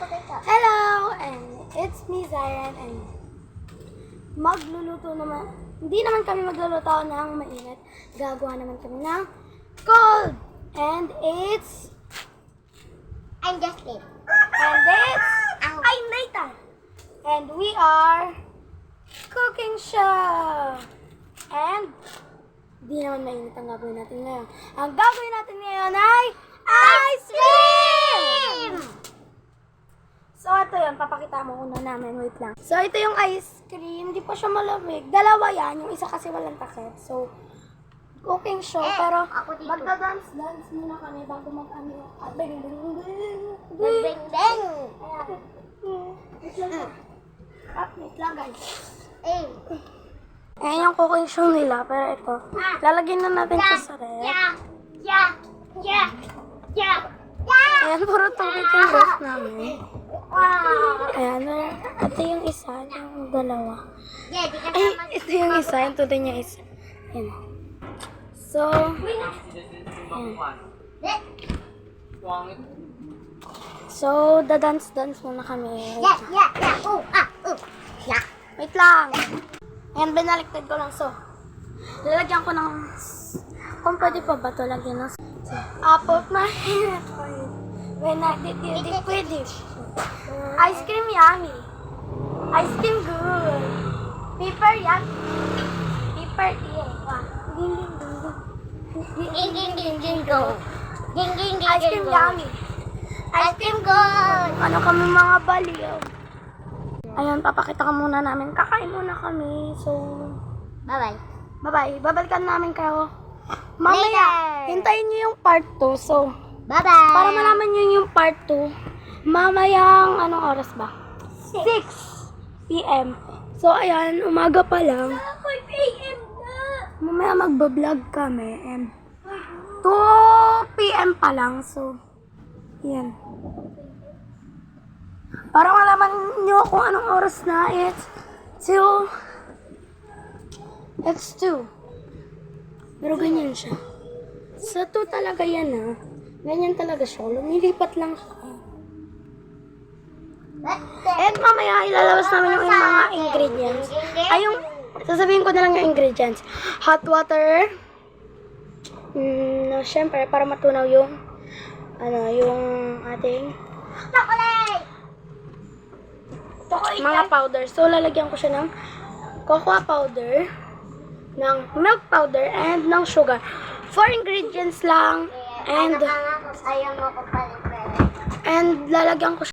Hello! And it's me, Zion, and magluluto naman. Hindi naman kami magluluto ng mainit. Gagawa naman kami ng cold! And it's... I'm Justin. And it's... I'm Nathan! And we are... cooking show! And... di naman mainit ang gagawin natin ngayon. Ang gagawin natin ngayon ay... ice cream! So, ito yun. Papakita mo una namin. Wait lang. So, ito yung ice cream. Hindi pa siya malamig. Dalawa yan. Yung isa kasi walang takip. So, cooking show. Pero, ako dito. magda-dance muna kami bago mag-ano. Bing, bing, bing. Beng, beng, beng. Ayan. Wait lang. Wait lang, guys. Eh. Ayan yung cooking show nila. Pero ito, lalagyan na natin sa ref. Yeah. Ayan, puro tubig yung ref namin. Wow. Ayan, ito yung isa, yung dalawa. Yeah, di ka Ay, naman. ito yung isa, yung tunay niya isa. Ayan. So, ayan. So, dadance-dance muna kami. Yeah. Yeah. Wait lang. Ayan, binaliktad ko lang. So, lalagyan ko ng... Kung pwede pa ba ito, lagyan ng... So, apple na hinat for you. When I did with it. Ice cream yummy. Ice cream good. Paper yummy. Paper yeah. Ding, ding, ding, ding, go. Ding, ding, ding, Ice cream ding, go. yummy. Ice cream good. Ano kami mga baliw. Ayun, papakita ka muna namin. Kakain muna kami. So, Bye-bye. bye-bye. Babalikan namin kayo. Mamaya, Later. hintayin nyo yung part 2. So, Bye-bye. para malaman nyo yung part 2, mamayang, anong oras ba? 6 p.m. So, ayan, umaga pa lang. 5 a.m. na. Mamaya magbablog kami. And 2 p.m. pa lang. So, yan. Para malaman nyo kung anong oras na. It's 2. Pero ganyan siya. Sa 2 talaga yan Ganyan talaga siya. Lumilipat lang siya. And mamaya ilalabas namin yung mga ingredients. Ay, yung sasabihin ko na lang yung ingredients. Hot water. Syempre, para matunaw yung yung ating Chocolate. mga powder. So, lalagyan ko siya ng cocoa powder, ng milk powder, and ng sugar. 4 ingredients lang. And Ayaw mo ko pala. lalagyan ko siya